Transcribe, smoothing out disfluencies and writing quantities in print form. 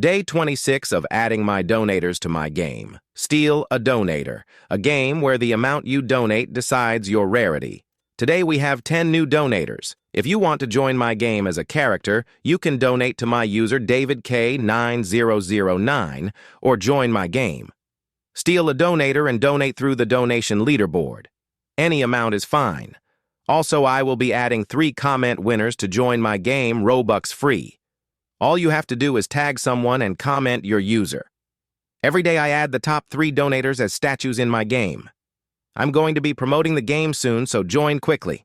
Day 26 of adding my donators to my game. Steal a Donator, a game where the amount you donate decides your rarity. Today we have 10 new donators. If you want to join my game as a character, you can donate to my user DavidK9009 or join my game. Steal a Donator and donate through the donation leaderboard. Any amount is fine. Also, I will be adding 3 comment winners to join my game Robux free. All you have to do is tag someone and comment your user. Every day I add the top 3 donators as statues in my game. I'm going to be promoting the game soon, so join quickly.